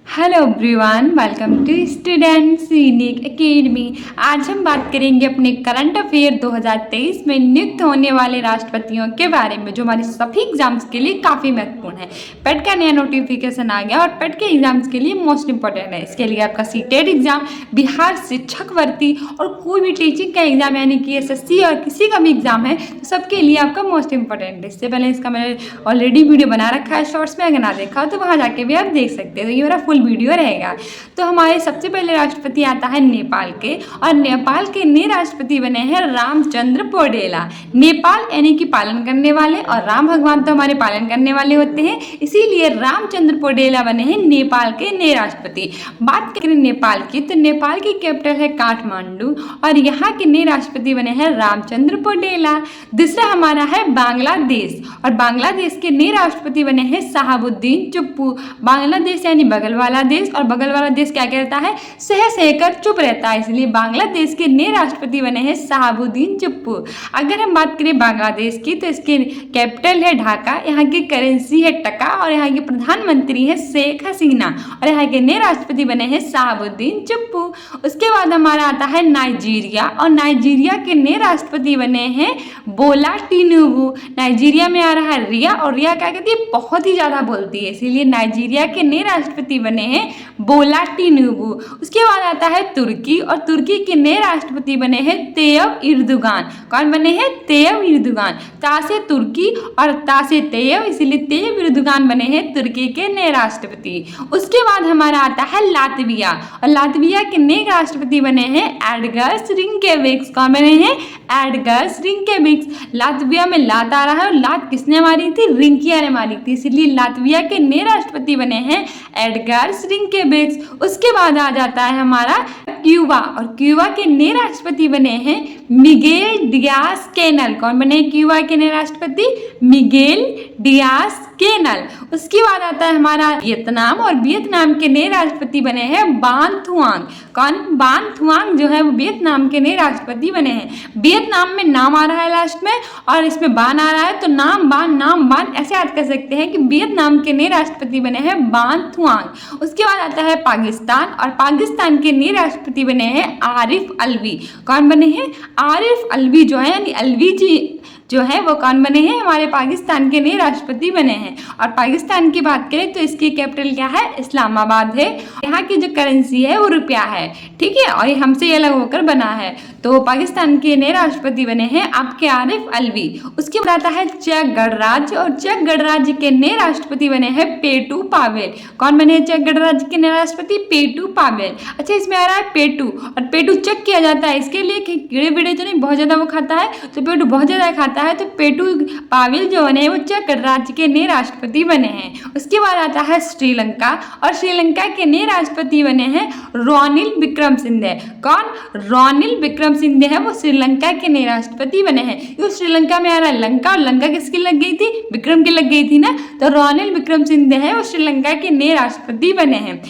Hello everyone, welcome to students unique academy. आज हम बात करेंगे अपने करंट अफेयर 2023 में नियुक्त होने वाले राष्ट्रपतियों के बारे में, जो हमारे सभी एग्जाम्स के लिए काफ़ी महत्वपूर्ण है। पेट का नया नोटिफिकेशन आ गया और पेट के एग्जाम्स के लिए मोस्ट इंपॉर्टेंट है। इसके लिए आपका सीटेट एग्जाम, बिहार शिक्षक भर्ती और कोई भी टीचिंग का एग्जाम यानी कि एसएससी और किसी का भी एग्जाम है तो सबके लिए आपका मोस्ट इंपॉर्टेंट है। इससे पहले इसका मैंने ऑलरेडी वीडियो बना रखा है शॉर्ट्स में, अगर ना देखा हो तो वहाँ जाके भी आप देख सकते हो। ये मेरा फुल वीडियो रहेगा। तो हमारे सबसे पहले राष्ट्रपति आता है नेपाल के, और नेपाल के नए राष्ट्रपति बने हैं रामचंद्र पौडेला। नेपाल यानी कि पालन करने वाले, और राम भगवान तो हमारे पालन करने वाले होते हैं, इसीलिए रामचंद्र पौडेला बने हैं नेपाल के नए राष्ट्रपति। बात करें नेपाल की तो नेपाल की कैपिटल है काठमांडू, और यहाँ के नए राष्ट्रपति बने हैं रामचंद्र पौडेला। दूसरा हमारा है बांग्लादेश, और बांग्लादेश के नए राष्ट्रपति बने हैं शहाबुद्दीन चुप्पू। बांग्लादेश यानी बगल वाला देश, और बगल वाला देश क्या कहता है, सह सहकर चुप रहता है, इसलिए बांग्लादेश के नए राष्ट्रपति बने हैं शहाबुद्दीन चुप्पू। अगर हम बात करें बांग्लादेश की तो इसके कैपिटल है ढाका, यहाँ की करेंसी है टका, और यहाँ की प्रधानमंत्री है शेख हसीना, और यहाँ के नए राष्ट्रपति बने हैं शहाबुद्दीन चुप्पू। उसके बाद हमारा आता है नाइजीरिया, और नाइजीरिया के नए राष्ट्रपति बने हैं बोला टिनुबू। नाइजीरिया में आ रहा है रिया, और रिया क्या कहती है, बहुत ही ज़्यादा बोलती है, इसीलिए नाइजीरिया के नए राष्ट्रपति बने हैं बोला टिनुबू। उसके बाद आता है तुर्की, और तुर्की के नए राष्ट्रपति बने हैं तैयब इर्दुगान। कौन बने हैं, तैयब इर्दुगान। तासे तुर्की और तासे तैयब, इसीलिए तैयब इर्दुगान बने हैं तुर्की के नए राष्ट्रपति। उसके बाद हमारा आता है लातविया, और लातविया के नए राष्ट्रपति बने हैं एडगर्स रिंकेविक्स। कौन बने हैं, एडगर्स रिंकेविक्स। लातविया में लात आ रहा है, और लात किसने मारी थी, रिंकिया ने मारी थी, इसलिए लातविया के नए राष्ट्रपति बने हैं एडगर्स रिंकेविक्स। उसके बाद आ जाता है हमारा क्यूबा, और क्यूबा के नए राष्ट्रपति बने हैं मिगेल डियाज कैनल। कौन बने हैं क्यूबा के नए राष्ट्रपति, मिगेल डियाज कैनल। उसके बाद आता है हमारा वियतनाम, और वियतनाम के नए राष्ट्रपति बने हैं बान थुआंग। कौन, बान थुआंग जो है वो वियतनाम के नए राष्ट्रपति बने हैं। वियतनाम में नाम आ रहा है लास्ट में, और इसमें बान आ रहा है, तो नाम बान ऐसे याद कर सकते हैं कि वियतनाम के नए राष्ट्रपति बने हैं बान थुआंग। उसके बाद आता है पाकिस्तान, और पाकिस्तान के नए राष्ट्रपति बने हैं आरिफ अलवी। कौन बने हैं, आरिफ अलवी जो है, यानी अलवी जी जो है वो कौन बने हैं, हमारे पाकिस्तान के नए राष्ट्रपति बने हैं। और पाकिस्तान की बात करें तो इसकी कैपिटल क्या है, इस्लामाबाद है। यहाँ की जो करेंसी है वो रुपया है, ठीक है, और ये हमसे अलग होकर बना है। तो पाकिस्तान के नए राष्ट्रपति बने हैं आपके आरिफ अलवी। उसके बाद आता है चेक गणराज्य, और चेक गणराज्य के नए राष्ट्रपति बने हैं पेटू पावेल। कौन बने हैं चेक गणराज्य के नए राष्ट्रपति, पेटू पावेल। अच्छा, इसमें आ रहा है पेटू, और पेटू चेक किया जाता है इसके लिए कि कीड़े बीड़े तो नहीं बहुत ज़्यादा वो खाता है, तो पेटू बहुत ज़्यादा खाता है, तो पेटू पावेल जो बने वो चेक गणराज्य के नए राष्ट्रपति बने हैं। उसके बाद आता है श्रीलंका, और श्रीलंका के नए राष्ट्रपति बने हैं रोनिल विक्रमसिंघे। कौन, रोनिल विक्रमसिंघे है वो श्रीलंका के नए राष्ट्रपति बने हैं। ये श्रीलंका में आ रहा है लंका, और लंका किसकी लग गई थी, विक्रम की लग गई थी ना, तो रोनिल विक्रमसिंघे है वो श्रीलंका के नए राष्ट्रपति बने हैं।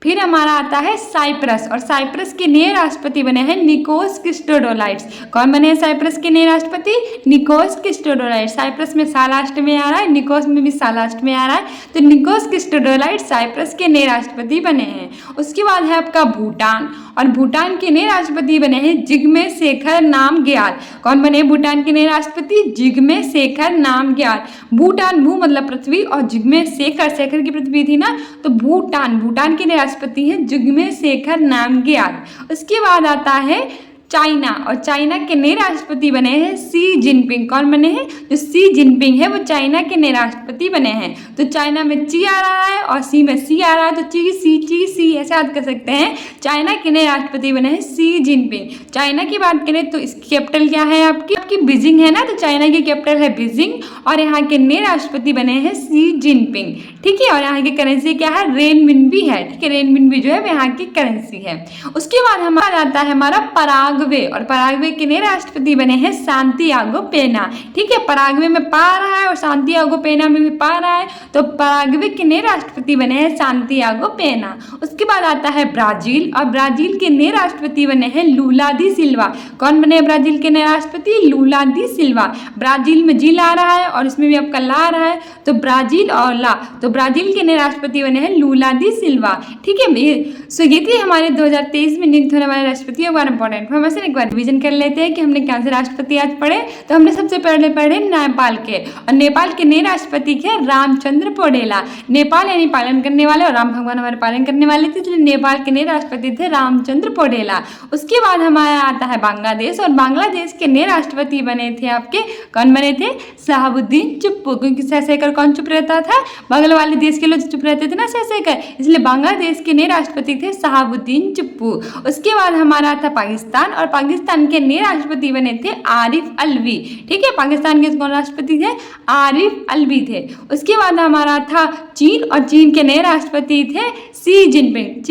फिर हमारा आता है साइप्रस, और साइप्रस के नए राष्ट्रपति बने हैं निकोस क्रिस्टोडोलाइड्स। कौन बने हैं साइप्रस के नए राष्ट्रपति, निकोस क्रिस्टोडोलाइड्स। साइप्रस में सालास्ट में आ रहा है, निकोस में भी सालास्ट में आ रहा है, तो निकोस क्रिस्टोडोलाइड्स साइप्रस के नए राष्ट्रपति बने हैं। उसके बाद है आपका भूटान, और भूटान के नए राष्ट्रपति बने हैं जिग्मे शेखर नामग्याल। कौन बने भूटान के नए राष्ट्रपति, जिग्मे शेखर नामग्याल। भूटान, भू मतलब पृथ्वी, और जिग्मे शेखर, शेखर की पृथ्वी थी ना, तो भूटान के नए राष्ट्रपति हैं जिग्मे शेखर नामग्याल। उसके बाद आता है चाइना, और चाइना के नए राष्ट्रपति बने हैं शी जिनपिंग। कौन बने हैं, जो शी जिनपिंग है वो चाइना के नए राष्ट्रपति बने हैं। तो चाइना में ची आ रहा है और सी में सी आ रहा है, तो ची सी ऐसे याद कर सकते हैं। चाइना के नए राष्ट्रपति बने हैं शी जिनपिंग। चाइना की बात करें तो इसकी कैपिटल क्या है आपकी बीजिंग है ना, तो चाइना की कैपिटल है बीजिंग, और यहाँ के नए राष्ट्रपति बने हैं शी जिनपिंग, ठीक है। और यहाँ की करेंसी क्या है, रेनमिनबी है, ठीक है, रेनमिनबी जो है वो यहाँ की करेंसी है। उसके बाद हमारा आता है हमारा पराग पराग्वे, और पराग्वे के नए राष्ट्रपति बने हैं सांतियागो पेना। ठीक है, पराग्वे में पा रहा है और सांतियागो पेना में भी पा रहा है, तो पराग्वे के नए राष्ट्रपति बने हैं सांतियागो पेना। उसके बाद आता है ब्राजील, और ब्राजील के नए राष्ट्रपति बने हैं लूला दी सिल्वा। कौन बने ब्राजील के नए राष्ट्रपति? लूला दी सिल्वा। ब्राजील में जी ला रहा है और इसमें भी आपका ला रहा है, तो ब्राजील और ला, तो ब्राजील के नए राष्ट्रपति बने हैं लूला दी सिल्वा। ठीक है, सो ये थी हमारे 2023 में नियुक्त होने वाले राष्ट्रपतियों का इंपॉर्टेंट इन्फॉर्मेशन। एक बार रिवीजन कर लेते हैं कि हमने कौन से राष्ट्रपति आज पढ़े। तो हमने सबसे पहले पढ़े नेपाल के, और नेपाल के नए राष्ट्रपति थे रामचंद्र पौडेला। नेपाल यानी पालन करने वाले, और राम भगवान हमारे पालन करने वाले थे, इसलिए नेपाल के नए राष्ट्रपति थे रामचंद्र पौडेला। उसके बाद हमारा आता है बांग्लादेश, और बांग्लादेश के नए राष्ट्रपति बने थे आपके, कौन बने थे? शहाबुद्दीन चुप्पू, क्योंकि सहसेकर कौन चुप रहता था? बगल वाले देश के लोग चुप रहते थे ना, सहसेकर, इसलिए बांग्लादेश के नए राष्ट्रपति थे शहाबुद्दीन चुप्पू। उसके बाद हमारा था पाकिस्तान, और पाकिस्तान के नए राष्ट्रपति बने थे आरिफ अलवी। ठीक है, पाकिस्तान के कौन राष्ट्रपति थे? आरिफ अलवी थे। उसके बाद हमारा था चीन, और चीन के नए राष्ट्रपति थे सी जिनपिंग।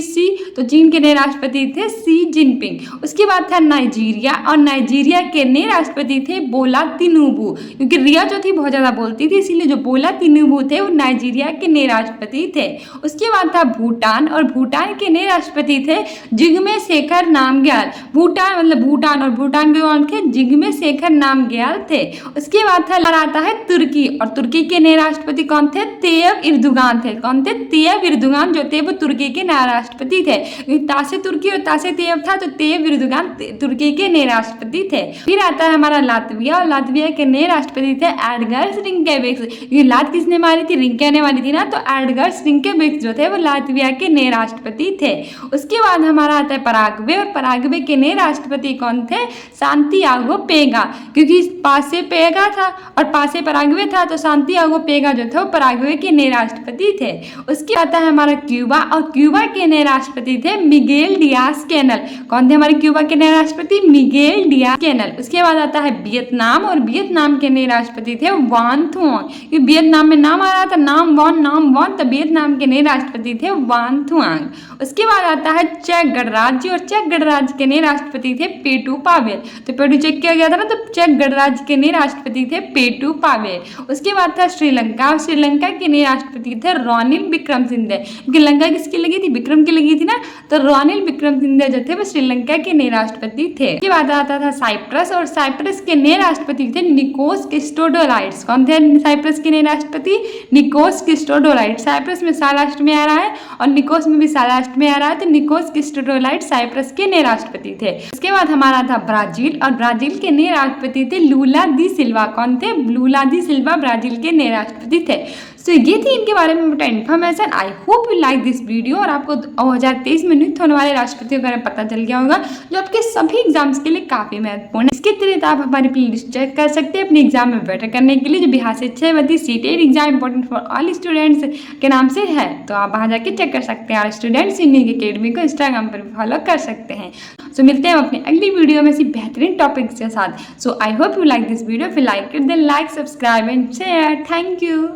सी, तो चीन के नए राष्ट्रपति थे सी जिनपिंग। उसके बाद था नाइजीरिया, और नाइजीरिया के नए राष्ट्रपति थे बोला तिनुबू, क्योंकि रिया जो थी बहुत ज़्यादा बोलती थी, इसीलिए जो बोला तिनुबू थे वो नाइजीरिया के नए राष्ट्रपति थे। उसके बाद था भूटान, और भूटान के नए राष्ट्रपति थे जिग्मे शेखर नामग्याल। भूटान मतलब भूटान, और भूटान के कौन थे? जिग्मे शेखर नामग्याल थे। उसके बाद था आता है तुर्की, और तुर्की के नए राष्ट्रपति कौन थे? तैयब इर्दुगान थे। कौन थे? तैयब इर्दुगान जो थे वो तुर्की के नए राष्ट्रपति थे। तासे तुर्की और तासे तैयब था, तो तैयब इर्दुगान तुर्की के नए राष्ट्रपति थे। फिर आता है हमारा लातविया, और लातविया के नए राष्ट्रपति थे एडगर्स रिंकेविक्स। ये लात किसने मारी थी? रिंके ने मारी थी ना, तो एडगर्स रिंकेविक्स जो थे वो लातविया के नए राष्ट्रपति थे। उसके बाद हमारा आता है पराग्वे, और पराग्वे के नए राष्ट्रपति कौन थे? सांतियागो पेगा, क्योंकि पासे पेगा था और पासे पराग्वे था, तो सांतियागो पेगा जो थे वो पराग्वे के नए राष्ट्रपति थे। उसके आता है हमारा क्यूबा, और क्यूबा के नए राष्ट्रपति थे मिगेल डियाज कैनल। कौन थे हमारे क्यूबा के नए राष्ट्रपति? Miguel Diaz Canel. उसके बाद आता है वियतनाम, और वियतनाम के नए राष्ट्रपति थे वान थुआंग, क्योंकि वियतनाम में नाम आ रहा था नाम वन, तो वियतनाम के नए राष्ट्रपति थे वान थुआंग। उसके बाद आता है चेक गणराज्य, और चेक गणराज्य के नए राष्ट्रपति थे पेटू पावेल। तो पेटू चेक किया गया था ना, तो चेक गणराज्य के नए राष्ट्रपति थे पेटू पावेल। उसके बाद था श्रीलंका, और श्रीलंका के नए राष्ट्रपति थे रानिल विक्रमसिंघे, क्योंकि लंका किसकी लगी थी? विक्रम की लगी थी ना, तो रानिल विक्रमसिंघे जो थे वो श्रीलंका के नए राष्ट्रपति थे। उसके बाद आता था साइप्रस, और साइप्रस के नए राष्ट्रपति थे निकोस क्रिस्टोडोलाइड्स। कौन थे साइप्रस के नए राष्ट्रपति? निकोस क्रिस्टोडोलाइड्स। साइप्रस में सालास्ट में आ रहा है और निकोस में भी सालास्ट में आ रहा है, तो निकोस क्रिस्टोडोलाइड्स साइप्रस के नए राष्ट्रपति थे। उसके बाद हमारा था ब्राजील, और ब्राजील के नए राष्ट्रपति थे लूला दी सिल्वा। कौन थे? लूला दी सिल्वा ब्राजील के नए राष्ट्रपति थे। सो ये थी इनके बारे में मोटा information. I hope you like this video, और आपको 2023 में नियुक्त होने वाले राष्ट्रपतियों के बारे में पता चल गया होगा, जो आपके सभी एग्जाम्स के लिए काफ़ी महत्वपूर्ण है। इसके तहत आप हमारी प्लेलिस्ट चेक कर सकते हैं अपने एग्जाम में बेटर करने के लिए, जो बिहार से 6 seated exam important for all students के नाम से है, तो आप वहाँ जाके चेक कर सकते हैं। और स्टूडेंट्स यूनिक अकेडमी को इंस्टाग्राम पर फॉलो कर सकते हैं। सो मिलते हैं अपनी अगली वीडियो में ऐसी बेहतरीन टॉपिक्स के साथ। So I hope you like this video. फिर लाइक कर दें, like, subscribe and share. Thank you.